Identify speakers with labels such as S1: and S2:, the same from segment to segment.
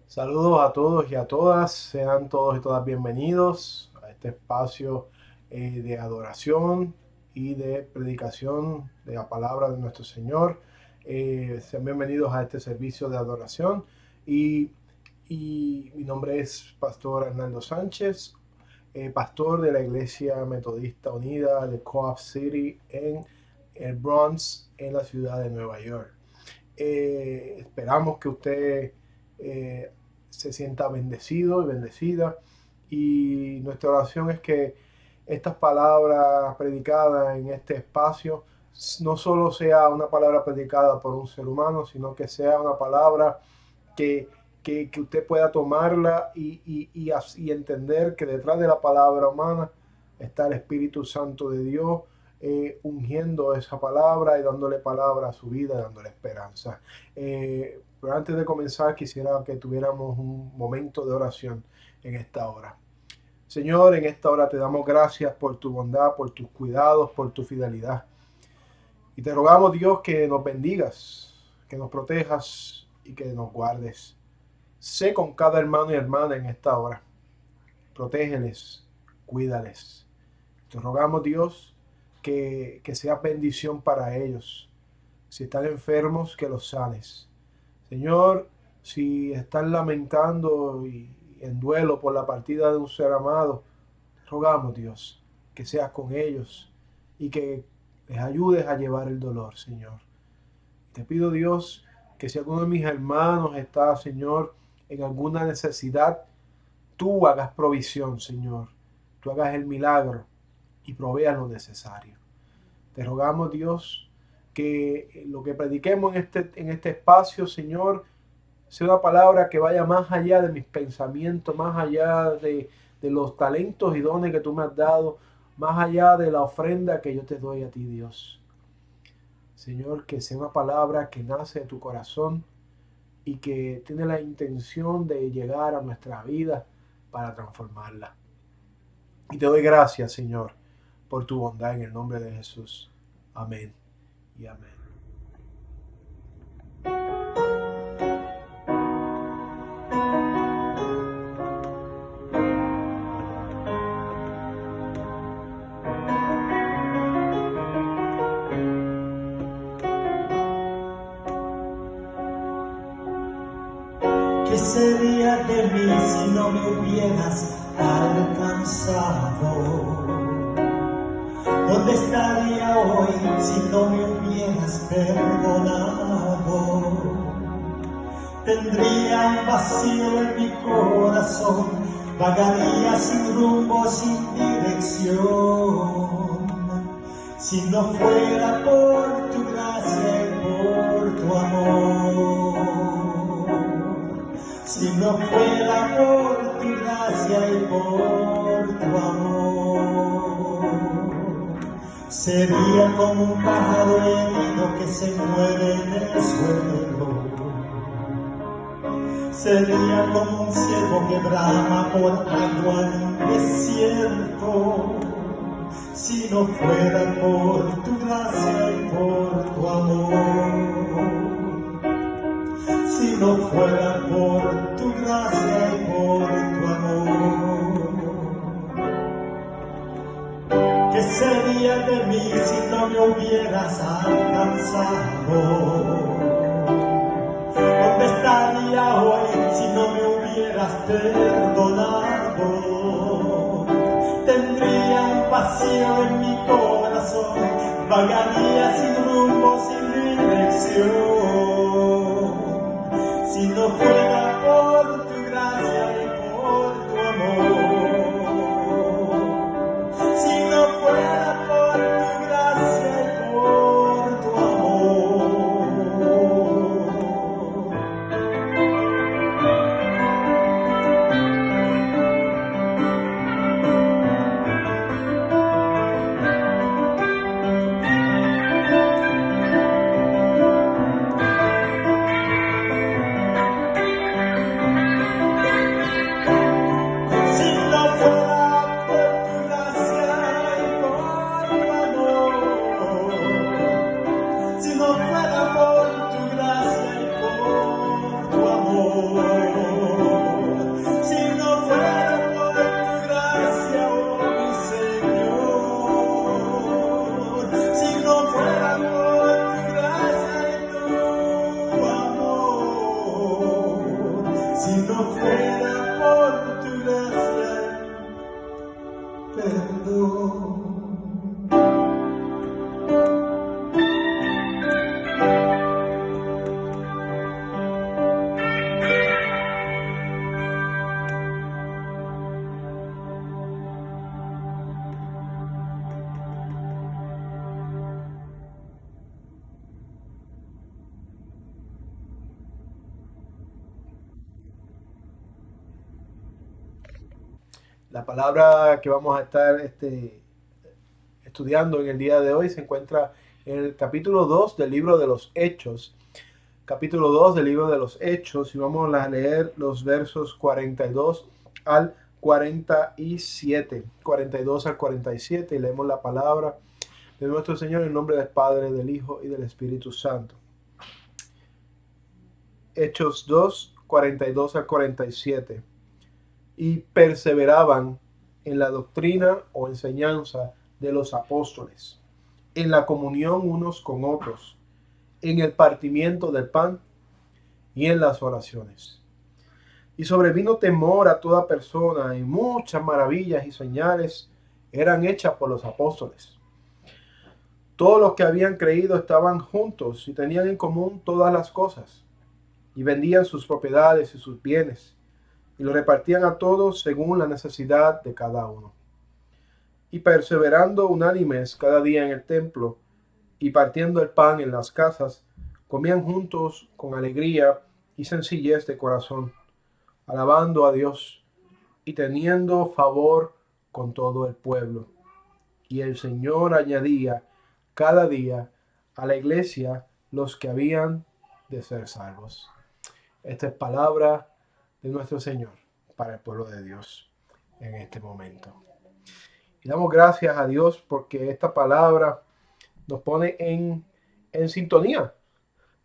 S1: Saludos a todos y a todas, sean todos y todas bienvenidos a este espacio de adoración y de predicación de la palabra de nuestro Señor. Sean bienvenidos a este servicio de adoración y, y mi nombre es Pastor Arnaldo Sánchez, pastor de la Iglesia Metodista Unida de Co-op City en el Bronx, en la ciudad de Nueva York. Esperamos que usted se sienta bendecido y bendecida, y nuestra oración es que estas palabras predicadas en este espacio no solo sea una palabra predicada por un ser humano, sino que sea una palabra que, que usted pueda tomarla y entender que detrás de la palabra humana está el Espíritu Santo de Dios, ungiendo esa palabra y dándole palabra a su vida, dándole esperanza. Pero antes de comenzar, quisiera que tuviéramos un momento de oración en esta hora. Señor, en esta hora te damos gracias por tu bondad, por tus cuidados, por tu fidelidad. Y te rogamos, Dios, que nos bendigas, que nos protejas y que nos guardes. Sé con cada hermano y hermana en esta hora. Protégeles, cuídales. Te rogamos, Dios, que sea bendición para ellos. Si están enfermos, que los sanes. Señor, si están lamentando y en duelo por la partida de un ser amado, rogamos, Dios, que seas con ellos y que les ayudes a llevar el dolor, Señor. Te pido, Dios, que si alguno de mis hermanos está, Señor, en alguna necesidad, tú hagas provisión, Señor. Tú hagas el milagro y proveas lo necesario. Te rogamos, Dios, que lo que prediquemos en este espacio, Señor, sea una palabra que vaya más allá de mis pensamientos, más allá de los talentos y dones que tú me has dado, más allá de la ofrenda que yo te doy a ti, Dios. Señor, que sea una palabra que nace de tu corazón y que tiene la intención de llegar a nuestra vida para transformarla. Y te doy gracias, Señor, por tu bondad en el nombre de Jesús. Amén y amén.
S2: ¿Qué sería de mí si no me hubieras alcanzado? ¿Dónde estaría hoy si no me hubieras perdonado? Tendría un vacío en mi corazón, vagaría sin rumbo, sin dirección. Si no fuera por tu gracia y por tu amor. Si no fuera por tu gracia y por tu amor, sería como un pájaro herido que se mueve en el suelo. Sería como un ciervo que brama por agua en un desierto. Si no fuera por tu gracia y por tu amor. Si no fuera por tu gracia y por tu amor. ¿Qué sería de mí si no me hubieras alcanzado? ¿Dónde estaría hoy si no me hubieras perdonado? Tendría un vacío en mi corazón, vagaría sin rumbo, sin dirección. Si no fuera por tu gracia y por tu amor. Si no fuera por tu gracia y por tu amor.
S1: La palabra que vamos a estar estudiando en el día de hoy se encuentra en el capítulo 2 del libro de los Hechos. Capítulo 2 del libro de los Hechos, y vamos a leer los versos 42 al 47. 42 al 47, y leemos la palabra de nuestro Señor en nombre del Padre, del Hijo y del Espíritu Santo. Hechos 2, 42 al 47. Y perseveraban en la doctrina o enseñanza de los apóstoles, en la comunión unos con otros, en el partimiento del pan y en las oraciones. Y sobrevino temor a toda persona, y muchas maravillas y señales eran hechas por los apóstoles. Todos los que habían creído estaban juntos y tenían en común todas las cosas, y vendían sus propiedades y sus bienes, y lo repartían a todos según la necesidad de cada uno. Y perseverando unánimes cada día en el templo, y partiendo el pan en las casas, comían juntos con alegría y sencillez de corazón, alabando a Dios y teniendo favor con todo el pueblo. Y el Señor añadía cada día a la iglesia los que habían de ser salvos. Esta es palabra de nuestro Señor para el pueblo de Dios en este momento. Y damos gracias a Dios porque esta palabra nos pone en sintonía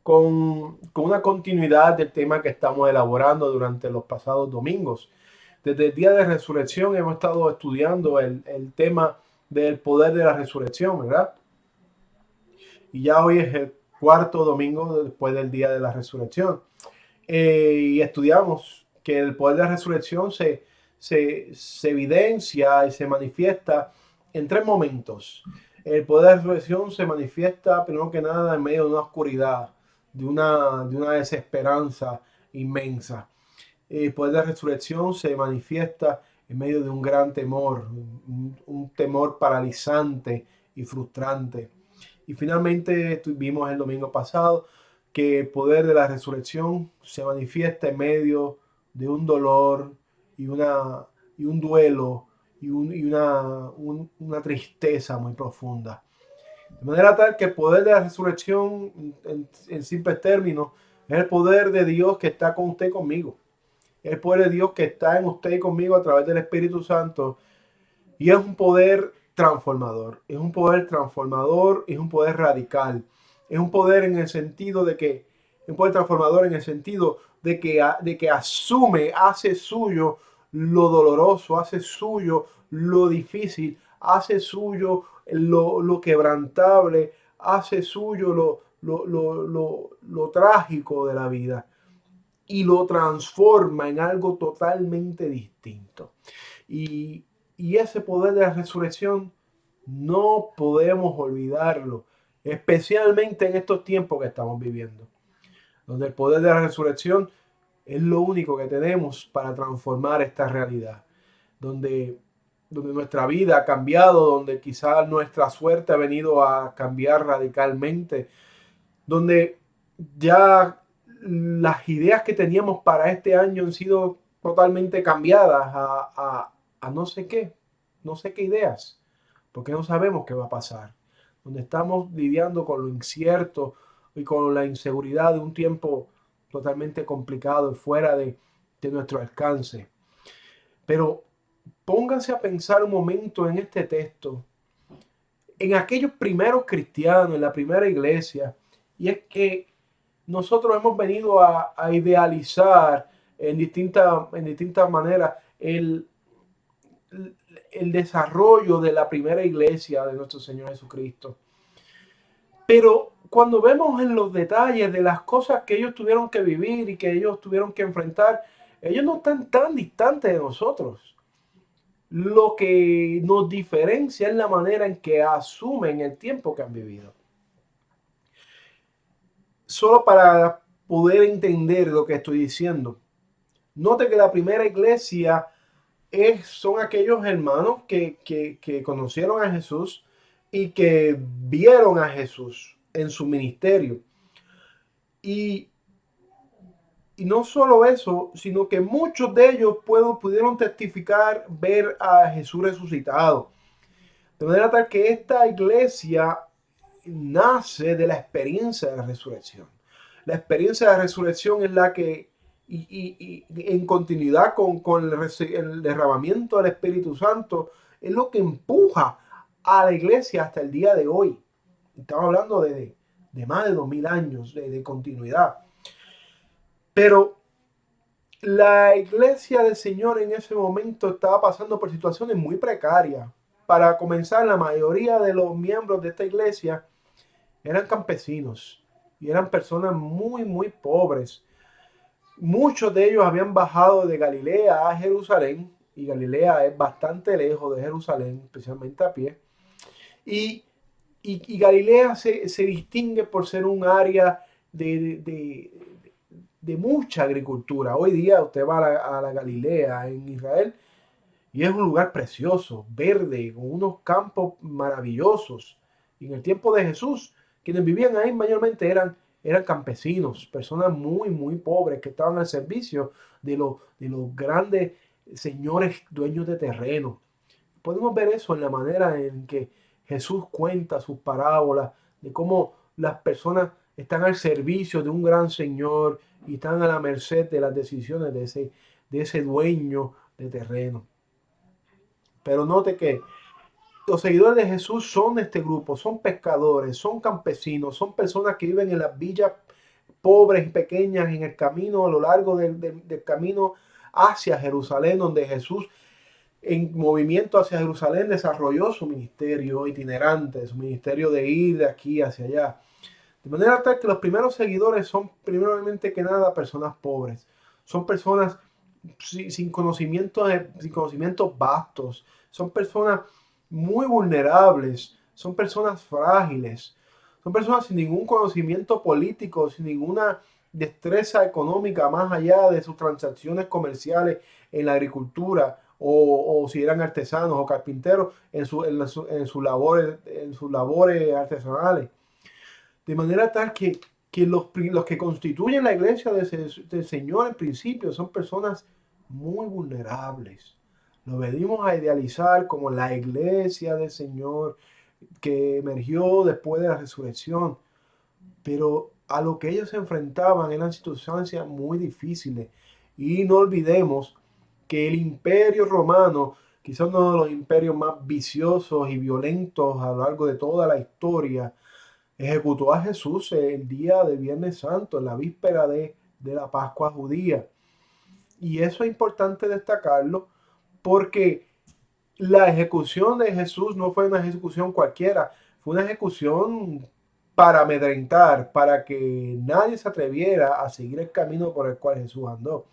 S1: con una continuidad del tema que estamos elaborando durante los pasados domingos. Desde el día de resurrección hemos estado estudiando el tema del poder de la resurrección, ¿verdad? Y ya hoy es el cuarto domingo después del día de la resurrección. Y estudiamos que el poder de la resurrección se evidencia y se manifiesta en tres momentos. El poder de la resurrección se manifiesta, primero que nada, en medio de una oscuridad, de una desesperanza inmensa. El poder de la resurrección se manifiesta en medio de un gran temor, un temor paralizante y frustrante. Y finalmente vimos el domingo pasado que el poder de la resurrección se manifiesta en medio de un dolor y un duelo y una tristeza muy profunda. De manera tal que el poder de la resurrección, en simples términos, es el poder de Dios que está con usted y conmigo. Es el poder de Dios que está en usted y conmigo a través del Espíritu Santo. Y es un poder transformador. Es un poder transformador, es un poder radical. Es un poder en el sentido de que, un poder transformador en el sentido de que asume, hace suyo lo doloroso, hace suyo lo difícil, hace suyo lo quebrantable, hace suyo lo trágico de la vida y lo transforma en algo totalmente distinto. Y ese poder de la resurrección no podemos olvidarlo, especialmente en estos tiempos que estamos viviendo, donde el poder de la resurrección es lo único que tenemos para transformar esta realidad, donde nuestra vida ha cambiado, donde quizás nuestra suerte ha venido a cambiar radicalmente, donde ya las ideas que teníamos para este año han sido totalmente cambiadas a no sé qué ideas, porque no sabemos qué va a pasar, donde estamos lidiando con lo incierto y con la inseguridad de un tiempo totalmente complicado y fuera de nuestro alcance. Pero pónganse a pensar un momento en este texto, en aquellos primeros cristianos, en la primera iglesia, y es que nosotros hemos venido a idealizar en distintas maneras el desarrollo de la primera iglesia de nuestro Señor Jesucristo. Pero cuando vemos en los detalles de las cosas que ellos tuvieron que vivir y que ellos tuvieron que enfrentar, ellos no están tan distantes de nosotros. Lo que nos diferencia es la manera en que asumen el tiempo que han vivido. Solo para poder entender lo que estoy diciendo, note que la primera iglesia son aquellos hermanos que conocieron a Jesús y que vieron a Jesús en su ministerio. Y Y no solo eso, sino que muchos de ellos pudieron testificar ver a Jesús resucitado. De manera tal que esta iglesia nace de la experiencia de la resurrección. La experiencia de la resurrección es la que, y en continuidad con el derramamiento del Espíritu Santo, es lo que empuja a la iglesia hasta el día de hoy. Estamos hablando de más de 2000 años de continuidad. Pero la iglesia del Señor en ese momento estaba pasando por situaciones muy precarias. Para comenzar, la mayoría de los miembros de esta iglesia eran campesinos y eran personas muy, muy pobres. Muchos de ellos habían bajado de Galilea a Jerusalén, y Galilea es bastante lejos de Jerusalén, especialmente a pie. Y Galilea se distingue por ser un área de mucha agricultura. Hoy día usted va a la Galilea en Israel y es un lugar precioso, verde, con unos campos maravillosos. Y en el tiempo de Jesús, quienes vivían ahí mayormente eran campesinos, personas muy, muy pobres que estaban al servicio de los grandes señores dueños de terreno. Podemos ver eso en la manera en que Jesús cuenta sus parábolas, de cómo las personas están al servicio de un gran Señor y están a la merced de las decisiones de ese dueño de terreno. Pero note que los seguidores de Jesús son este grupo, son pescadores, son campesinos, son personas que viven en las villas pobres y pequeñas en el camino, a lo largo del camino hacia Jerusalén, donde Jesús en movimiento hacia Jerusalén desarrolló su ministerio itinerante, su ministerio de ir de aquí hacia allá. De manera tal que los primeros seguidores son primeramente que nada personas pobres, son personas sin conocimientos vastos, son personas muy vulnerables, son personas frágiles, son personas sin ningún conocimiento político, sin ninguna destreza económica más allá de sus transacciones comerciales en la agricultura o si eran artesanos o carpinteros en sus labores artesanales. De manera tal que los que constituyen la iglesia del Señor en principio son personas muy vulnerables. Lo venimos a idealizar como la iglesia del Señor que emergió después de la resurrección. Pero a lo que ellos se enfrentaban eran circunstancias muy difíciles. Y no olvidemos que el imperio romano, quizás uno de los imperios más viciosos y violentos a lo largo de toda la historia, ejecutó a Jesús el día del Viernes Santo, en la víspera de la Pascua judía. Y eso es importante destacarlo porque la ejecución de Jesús no fue una ejecución cualquiera, fue una ejecución para amedrentar, para que nadie se atreviera a seguir el camino por el cual Jesús andó.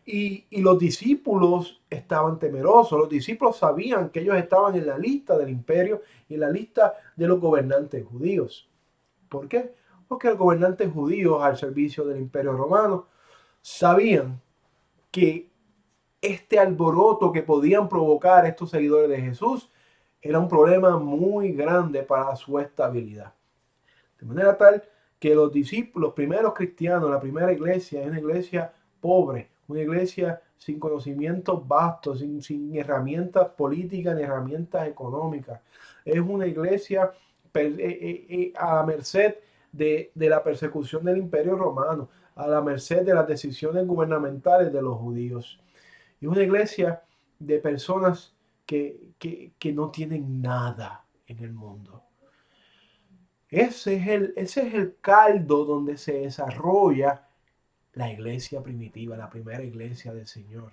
S1: Y los discípulos estaban temerosos, los discípulos sabían que ellos estaban en la lista del imperio y en la lista de los gobernantes judíos. ¿Por qué? Porque los gobernantes judíos al servicio del imperio romano sabían que este alboroto que podían provocar estos seguidores de Jesús era un problema muy grande para su estabilidad. De manera tal que los discípulos, los primeros cristianos, la primera iglesia, es una iglesia pobre, una iglesia sin conocimientos vastos, sin herramientas políticas ni herramientas económicas. Es una iglesia a la merced de la persecución del imperio romano, a la merced de las decisiones gubernamentales de los judíos. Y una iglesia de personas que no tienen nada en el mundo. Ese es el caldo donde se desarrolla la iglesia primitiva, la primera iglesia del Señor.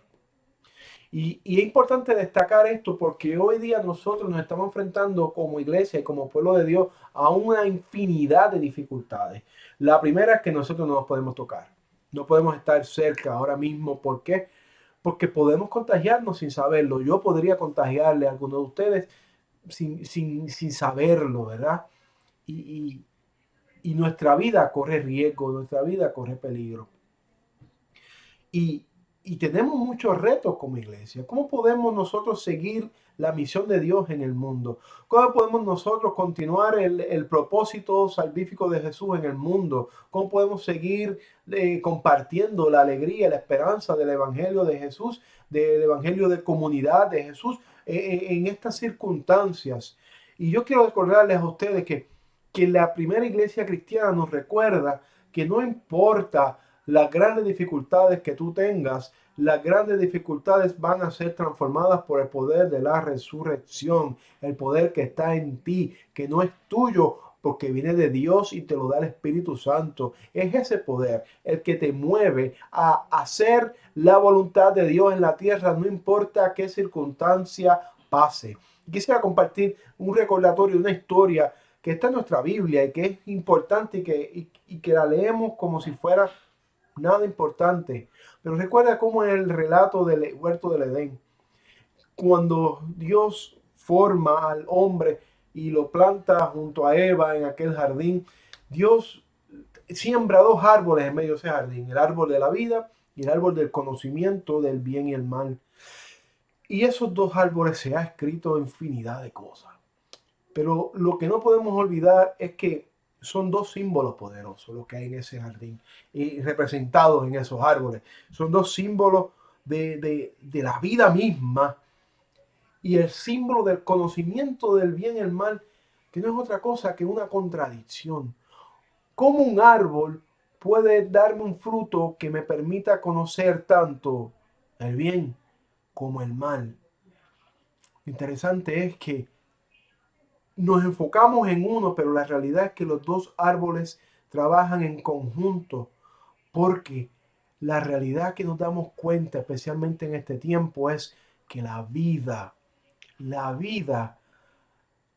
S1: Y es importante destacar esto porque hoy día nosotros nos estamos enfrentando como iglesia y como pueblo de Dios a una infinidad de dificultades. La primera es que nosotros no nos podemos tocar. No podemos estar cerca ahora mismo. ¿Por qué? Porque podemos contagiarnos sin saberlo. Yo podría contagiarle a algunos de ustedes sin saberlo, ¿verdad? Y nuestra vida corre riesgo, nuestra vida corre peligro. Y y tenemos muchos retos como iglesia. ¿Cómo podemos nosotros seguir la misión de Dios en el mundo? ¿Cómo podemos nosotros continuar el propósito salvífico de Jesús en el mundo? ¿Cómo podemos seguir compartiendo la alegría, la esperanza del Evangelio de Jesús, del Evangelio de comunidad de Jesús en estas circunstancias? Y yo quiero recordarles a ustedes que la primera iglesia cristiana nos recuerda que no importa las grandes dificultades que tú tengas, las grandes dificultades van a ser transformadas por el poder de la resurrección, el poder que está en ti, que no es tuyo porque viene de Dios y te lo da el Espíritu Santo. Es ese poder el que te mueve a hacer la voluntad de Dios en la tierra, no importa qué circunstancia pase. Quisiera compartir un recordatorio, una historia que está en nuestra Biblia y que es importante y que la leemos como si fuera nada importante. Pero recuerda cómo en el relato del huerto del Edén, cuando Dios forma al hombre y lo planta junto a Eva en aquel jardín, Dios siembra dos árboles en medio de ese jardín, el árbol de la vida y el árbol del conocimiento del bien y el mal. Y esos dos árboles se ha escrito infinidad de cosas. Pero lo que no podemos olvidar es que son dos símbolos poderosos los que hay en ese jardín y representados en esos árboles. Son dos símbolos de la vida misma y el símbolo del conocimiento del bien y el mal, que no es otra cosa que una contradicción. ¿Cómo un árbol puede darme un fruto que me permita conocer tanto el bien como el mal? Lo interesante es que nos enfocamos en uno, pero la realidad es que los dos árboles trabajan en conjunto, porque la realidad que nos damos cuenta, especialmente en este tiempo, es que la vida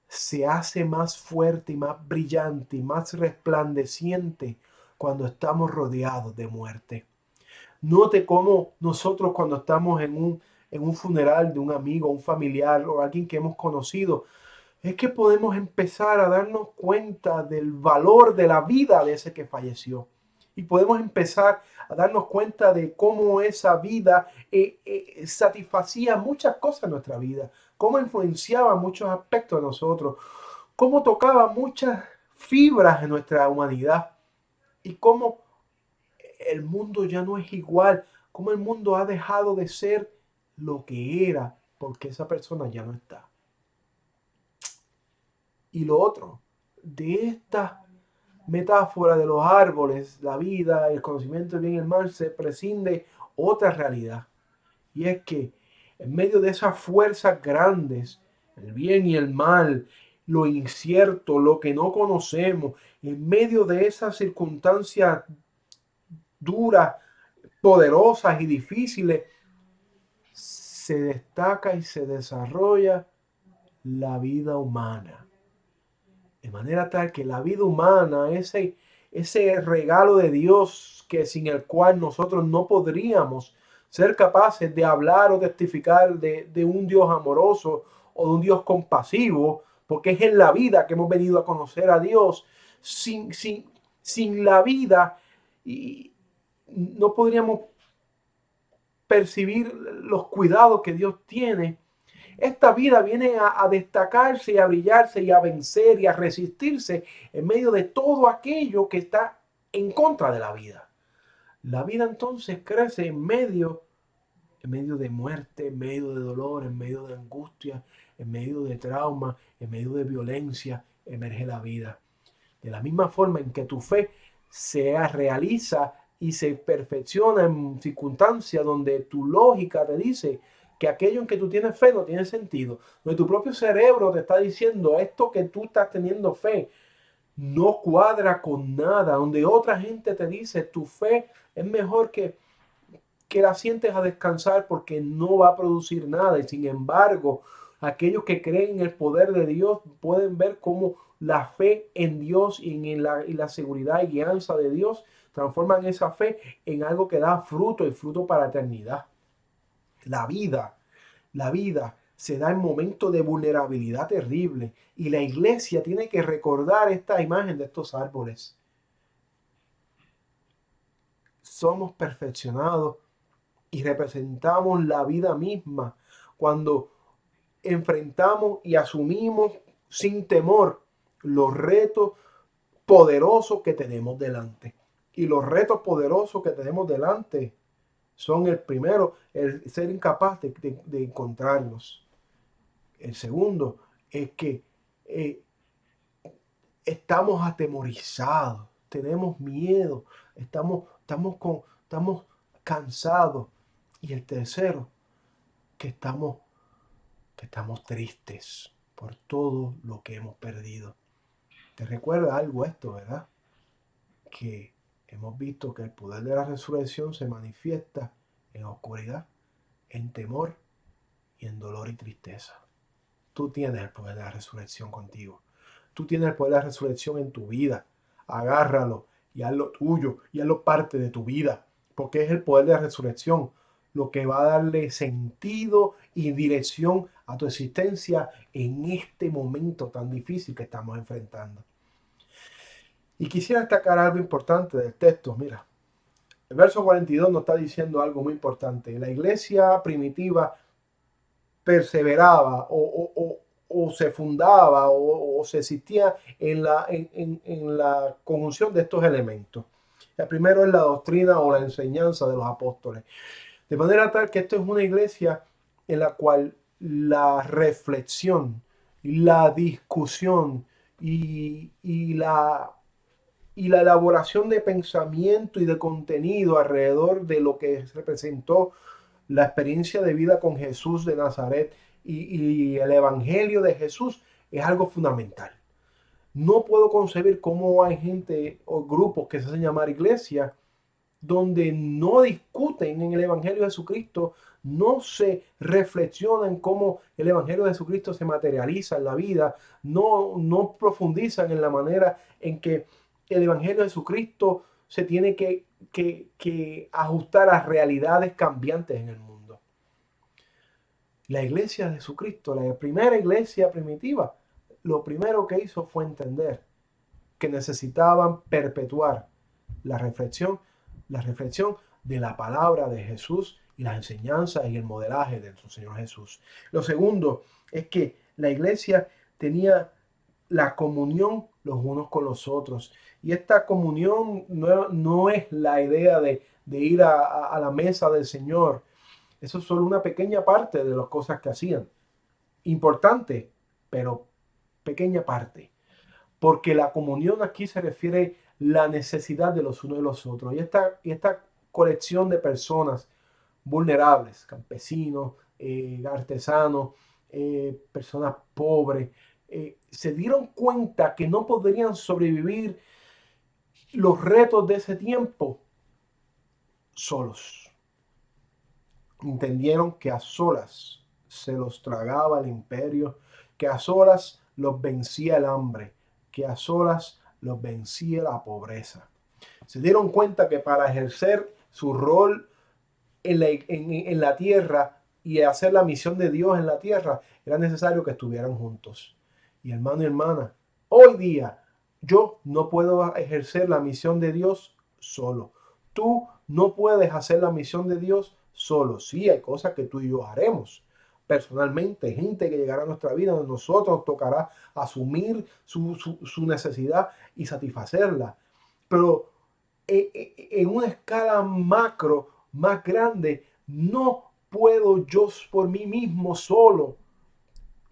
S1: se hace más fuerte y más brillante y más resplandeciente cuando estamos rodeados de muerte. Note cómo nosotros cuando estamos en un funeral de un amigo, un familiar o alguien que hemos conocido, es que podemos empezar a darnos cuenta del valor de la vida de ese que falleció. Y podemos empezar a darnos cuenta de cómo esa vida satisfacía muchas cosas en nuestra vida, cómo influenciaba muchos aspectos de nosotros, cómo tocaba muchas fibras en nuestra humanidad y cómo el mundo ya no es igual, cómo el mundo ha dejado de ser lo que era porque esa persona ya no está. Y lo otro, de esta metáfora de los árboles, la vida, el conocimiento del bien y el mal, se prescinde otra realidad. Y es que en medio de esas fuerzas grandes, el bien y el mal, lo incierto, lo que no conocemos, en medio de esas circunstancias duras, poderosas y difíciles, se destaca y se desarrolla la vida humana. De manera tal que la vida humana, ese regalo de Dios que sin el cual nosotros no podríamos ser capaces de hablar o testificar de un Dios amoroso o de un Dios compasivo, porque es en la vida que hemos venido a conocer a Dios. Sin la vida y no podríamos percibir los cuidados que Dios tiene. Esta vida viene a destacarse y a brillarse y a vencer y a resistirse en medio de todo aquello que está en contra de la vida. La vida entonces crece en medio de muerte, en medio de dolor, en medio de angustia, en medio de trauma, en medio de violencia, emerge la vida. De la misma forma en que tu fe se realiza y se perfecciona en circunstancias donde tu lógica te dice que aquello en que tú tienes fe no tiene sentido, donde tu propio cerebro te está diciendo esto que tú estás teniendo fe no cuadra con nada, donde otra gente te dice tu fe es mejor que la sientes a descansar porque no va a producir nada. Y sin embargo, aquellos que creen en el poder de Dios pueden ver cómo la fe en Dios y la seguridad y guianza de Dios transforman esa fe en algo que da fruto y fruto para la eternidad. La vida se da en momentos de vulnerabilidad terrible y la iglesia tiene que recordar esta imagen de estos árboles. Somos perfeccionados y representamos la vida misma cuando enfrentamos y asumimos sin temor los retos poderosos que tenemos delante. Y los retos poderosos que tenemos delante son el primero, el ser incapaz de encontrarnos. El segundo es que eh, estamos atemorizados, tenemos miedo, estamos cansados. Y el tercero, que estamos tristes por todo lo que hemos perdido. ¿Te recuerda algo esto, verdad? Que hemos visto que el poder de la resurrección se manifiesta en oscuridad, en temor y en dolor y tristeza. Tú tienes el poder de la resurrección contigo. Tú tienes el poder de la resurrección en tu vida. Agárralo y hazlo tuyo y hazlo parte de tu vida. Porque es el poder de la resurrección lo que va a darle sentido y dirección a tu existencia en este momento tan difícil que estamos enfrentando. Y quisiera destacar algo importante del texto. Mira, el verso 42 nos está diciendo algo muy importante. La iglesia primitiva perseveraba o se fundaba o se existía en la conjunción de estos elementos. El primero es la doctrina o la enseñanza de los apóstoles. De manera tal que esto es una iglesia en la cual la reflexión, la discusión y la elaboración de pensamiento y de contenido alrededor de lo que representó la experiencia de vida con Jesús de Nazaret y el Evangelio de Jesús es algo fundamental. No puedo concebir cómo hay gente o grupos que se hacen llamar iglesia donde no discuten en el Evangelio de Jesucristo, no se reflexionan cómo el Evangelio de Jesucristo se materializa en la vida, no profundizan en la manera en que el Evangelio de Jesucristo se tiene que ajustar a realidades cambiantes en el mundo. La iglesia de Jesucristo, la primera iglesia primitiva, lo primero que hizo fue entender que necesitaban perpetuar la reflexión de la palabra de Jesús y las enseñanzas y el modelaje de nuestro Señor Jesús. Lo segundo es que la iglesia tenía la comunión los unos con los otros. Y esta comunión no es la idea de ir a la mesa del Señor. Eso es solo una pequeña parte de las cosas que hacían. Importante, pero pequeña parte. Porque la comunión aquí se refiere a la necesidad de los unos de los otros. Y esta colección de personas vulnerables, campesinos, artesanos, personas pobres, se dieron cuenta que no podrían sobrevivir los retos de ese tiempo solos. Entendieron que a solas se los tragaba el imperio, que a solas los vencía el hambre, que a solas los vencía la pobreza. Se dieron cuenta que para ejercer su rol en la tierra y hacer la misión de Dios en la tierra, era necesario que estuvieran juntos. Y hermano y hermana, hoy día yo no puedo ejercer la misión de Dios solo. Tú no puedes hacer la misión de Dios solo. Sí, hay cosas que tú y yo haremos personalmente, gente que llegará a nuestra vida, a nosotros nos tocará asumir su necesidad y satisfacerla. Pero en una escala macro, más grande, no puedo yo por mí mismo solo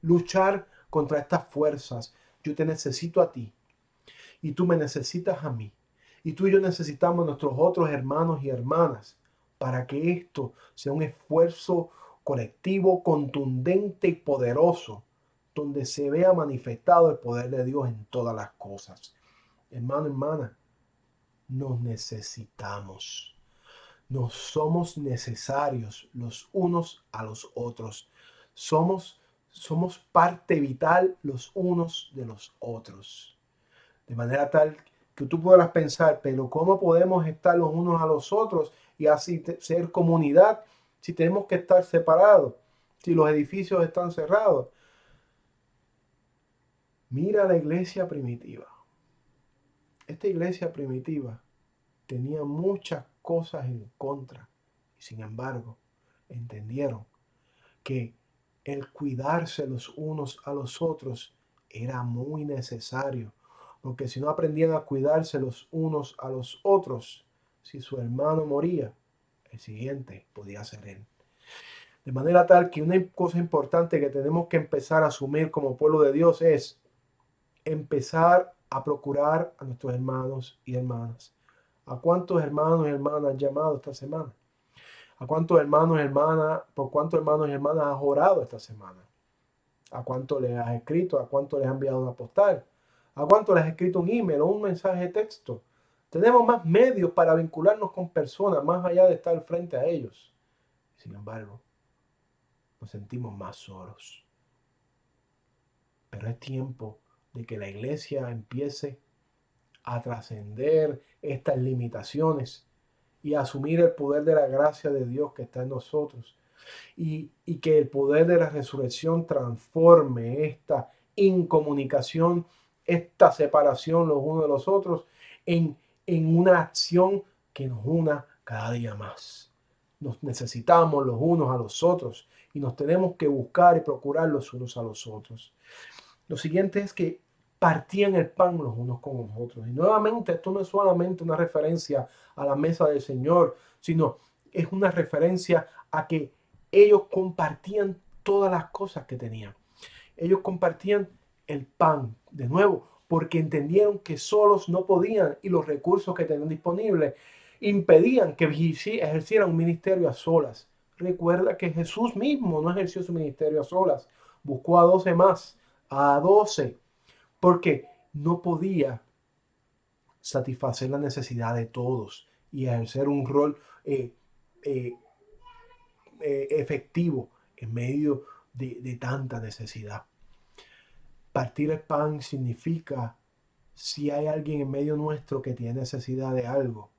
S1: luchar contra estas fuerzas. Yo te necesito a ti y tú me necesitas a mí. Y tú y yo necesitamos a nuestros otros hermanos y hermanas para que esto sea un esfuerzo colectivo, contundente y poderoso, donde se vea manifestado el poder de Dios en todas las cosas. Hermano, hermana, nos necesitamos. Nos somos necesarios los unos a los otros. Somos parte vital los unos de los otros. De manera tal que tú puedas pensar, pero ¿cómo podemos estar los unos a los otros y así ser comunidad si tenemos que estar separados? Si los edificios están cerrados. Mira la iglesia primitiva. Esta iglesia primitiva tenía muchas cosas en contra Y sin embargo, entendieron que el cuidarse los unos a los otros era muy necesario, porque si no aprendían a cuidarse los unos a los otros, si su hermano moría, el siguiente podía ser él. De manera tal que una cosa importante que tenemos que empezar a asumir como pueblo de Dios es empezar a procurar a nuestros hermanos y hermanas. ¿A cuántos hermanos y hermanas han llamado esta semana? ¿A cuántos hermanos y hermanas, por cuántos hermanos y hermanas has orado esta semana? ¿A cuánto les has escrito? ¿A cuánto les has enviado una postal? ¿A cuánto les has escrito un email o un mensaje de texto? Tenemos más medios para vincularnos con personas más allá de estar frente a ellos. Sin embargo, nos sentimos más solos. Pero es tiempo de que la iglesia empiece a trascender estas limitaciones y a asumir el poder de la gracia de Dios que está en nosotros. Y que el poder de la resurrección transforme esta incomunicación, esta separación los unos de los otros, en una acción que nos una cada día más. Nos necesitamos los unos a los otros y nos tenemos que buscar y procurar los unos a los otros. Lo siguiente es que partían el pan los unos con los otros. Y nuevamente, esto no es solamente una referencia a la mesa del Señor, sino es una referencia a que ellos compartían todas las cosas que tenían. Ellos compartían el pan, de nuevo, porque entendieron que solos no podían y los recursos que tenían disponibles impedían que ejercieran un ministerio a solas. Recuerda que Jesús mismo no ejerció su ministerio a solas, buscó a 12 más, a 12, porque no podía satisfacer la necesidad de todos y ejercer un rol efectivo en medio de tanta necesidad. Partir el pan significa, si hay alguien en medio nuestro que tiene necesidad de algo,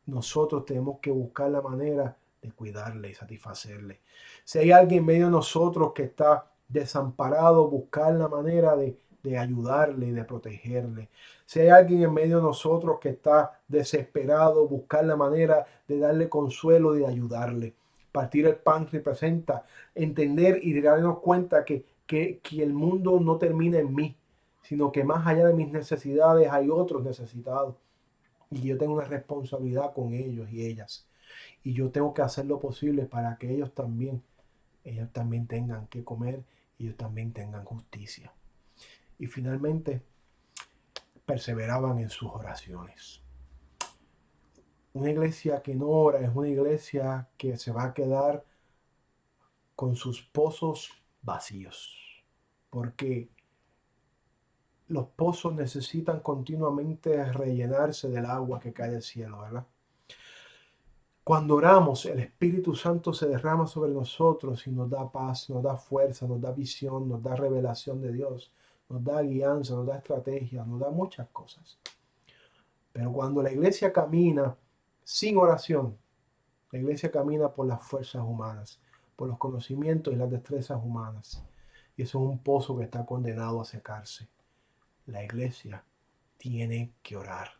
S1: nosotros tenemos que buscar la manera de cuidarle y satisfacerle. Si hay alguien en medio de nosotros que está desamparado, buscar la manera de ayudarle y de protegerle. Si hay alguien en medio de nosotros que está desesperado, buscar la manera de darle consuelo y de ayudarle. Partir el pan representa entender y darnos cuenta que el mundo no termina en mí, sino que más allá de mis necesidades hay otros necesitados. Y yo tengo una responsabilidad con ellos y ellas. Y yo tengo que hacer lo posible para que ellos también tengan que comer y ellos también tengan justicia. Y finalmente, perseveraban en sus oraciones. Una iglesia que no ora es una iglesia que se va a quedar con sus pozos vacíos. Porque los pozos necesitan continuamente rellenarse del agua que cae del cielo, ¿verdad? Cuando oramos, el Espíritu Santo se derrama sobre nosotros y nos da paz, nos da fuerza, nos da visión, nos da revelación de Dios, nos da guianza, nos da estrategia, nos da muchas cosas. Pero cuando la iglesia camina sin oración, la iglesia camina por las fuerzas humanas, por los conocimientos y las destrezas humanas. Y eso es un pozo que está condenado a secarse. La iglesia tiene que orar.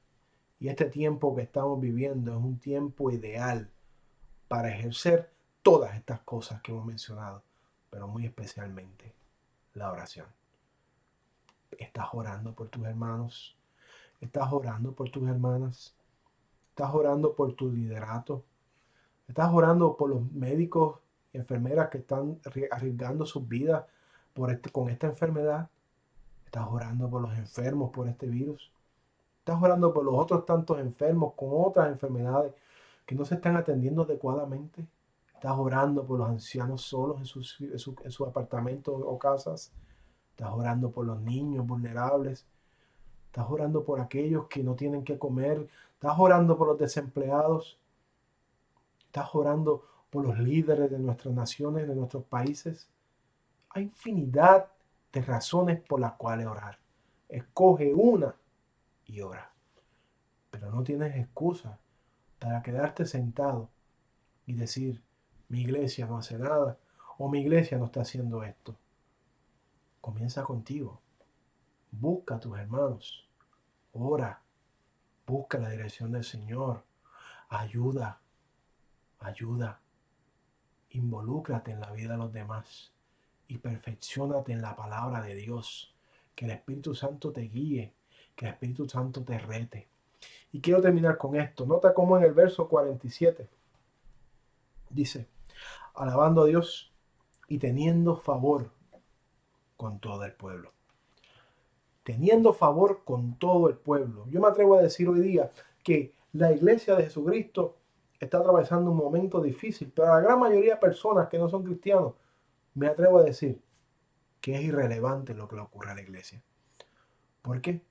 S1: Y este tiempo que estamos viviendo es un tiempo ideal para ejercer todas estas cosas que hemos mencionado, pero muy especialmente la oración. ¿Estás orando por tus hermanos? ¿Estás orando por tus hermanas? ¿Estás orando por tu liderato? ¿Estás orando por los médicos y enfermeras que están arriesgando sus vidas con esta enfermedad? ¿Estás orando por los enfermos por este virus? ¿Estás orando por los otros tantos enfermos con otras enfermedades que no se están atendiendo adecuadamente? ¿Estás orando por los ancianos solos en sus apartamentos o casas? ¿Estás orando por los niños vulnerables? ¿Estás orando por aquellos que no tienen que comer? ¿Estás orando por los desempleados? ¿Estás orando por los líderes de nuestras naciones, de nuestros países? Hay infinidad de razones por las cuales orar. Escoge una y ora. Pero no tienes excusa para quedarte sentado y decir, mi iglesia no hace nada o mi iglesia no está haciendo esto. Comienza contigo. Busca a tus hermanos. Ora. Busca la dirección del Señor. Ayuda ayuda, involúcrate en la vida de los demás y perfecciónate en la palabra de Dios. Que el Espíritu Santo te guíe, que el Espíritu Santo te rete. Y quiero terminar con esto. Nota cómo en el verso 47 dice, alabando a Dios y teniendo favor con todo el pueblo. Teniendo favor con todo el pueblo. Yo me atrevo a decir hoy día que la iglesia de Jesucristo está atravesando un momento difícil, pero a la gran mayoría de personas que no son cristianos, me atrevo a decir que es irrelevante lo que le ocurre a la iglesia. ¿Por qué?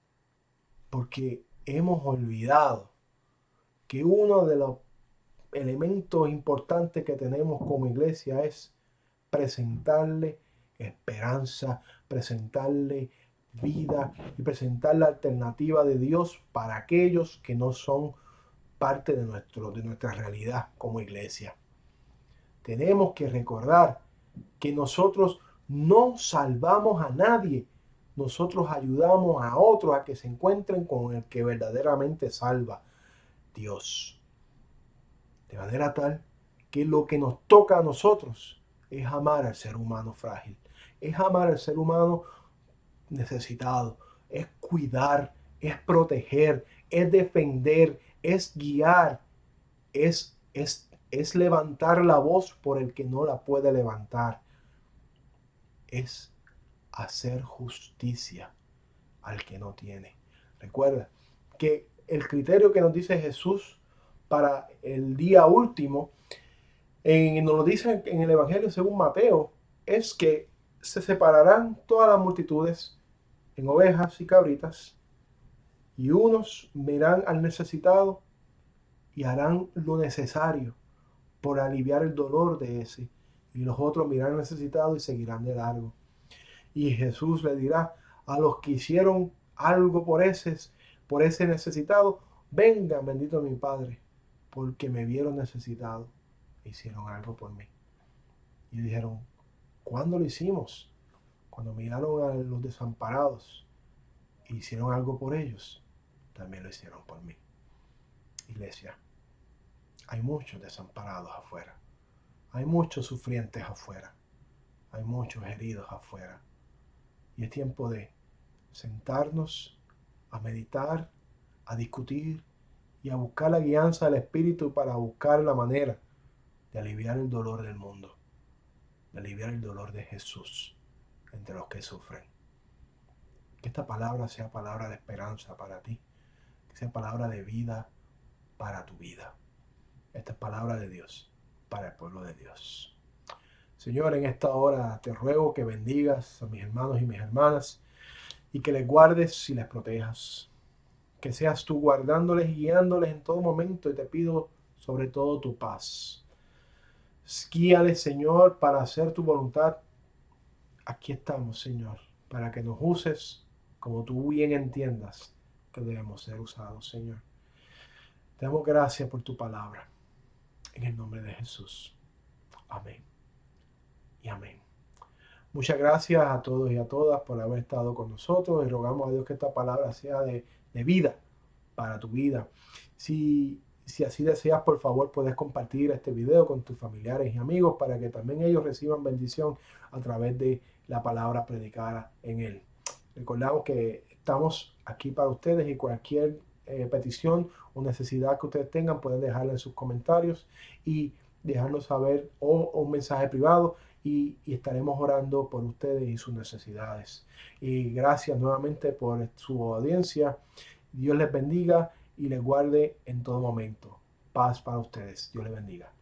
S1: Porque hemos olvidado que uno de los elementos importantes que tenemos como iglesia es presentarle esperanza, presentarle vida y presentar la alternativa de Dios para aquellos que no son parte de nuestra realidad como iglesia. Tenemos que recordar que nosotros no salvamos a nadie, nosotros ayudamos a otros a que se encuentren con el que verdaderamente salva, Dios. De manera tal que lo que nos toca a nosotros es amar al ser humano frágil, es amar al ser humano necesitado, es cuidar, es proteger, es defender, es guiar, es levantar la voz por el que no la puede levantar, es hacer justicia al que no tiene. Recuerda que el criterio que nos dice Jesús para el día último, nos lo dice en el Evangelio según Mateo, es que se separarán todas las multitudes en ovejas y cabritas, y unos mirarán al necesitado y harán lo necesario por aliviar el dolor de ese, y los otros mirarán al necesitado y seguirán de largo. Y Jesús le dirá a los que hicieron algo por ese necesitado, vengan, bendito mi Padre, porque me vieron necesitado e hicieron algo por mí. Y dijeron, ¿cuándo lo hicimos? Cuando miraron a los desamparados e hicieron algo por ellos, también lo hicieron por mí. Iglesia, hay muchos desamparados afuera, hay muchos sufrientes afuera, hay muchos heridos afuera. Y es tiempo de sentarnos a meditar, a discutir y a buscar la guianza del Espíritu para buscar la manera de aliviar el dolor del mundo, de aliviar el dolor de Jesús entre los que sufren. Que esta palabra sea palabra de esperanza para ti, que sea palabra de vida para tu vida. Esta es palabra de Dios para el pueblo de Dios. Señor, en esta hora te ruego que bendigas a mis hermanos y mis hermanas y que les guardes y les protejas. Que seas tú guardándoles y guiándoles en todo momento, y te pido sobre todo tu paz. Guíales, Señor, para hacer tu voluntad. Aquí estamos, Señor, para que nos uses como tú bien entiendas que debemos ser usados, Señor. Te damos gracias por tu palabra. En el nombre de Jesús. Amén. Y amén. Muchas gracias a todos y a todas por haber estado con nosotros, y rogamos a Dios que esta palabra sea de vida para tu vida. Si así deseas, por favor, puedes compartir este video con tus familiares y amigos para que también ellos reciban bendición a través de la palabra predicada en él. Recordamos que estamos aquí para ustedes, y cualquier petición o necesidad que ustedes tengan pueden dejarla en sus comentarios y dejarnos saber, o un mensaje privado, y estaremos orando por ustedes y sus necesidades. Y gracias nuevamente por su audiencia. Dios les bendiga y les guarde en todo momento. Paz para ustedes. Dios les bendiga.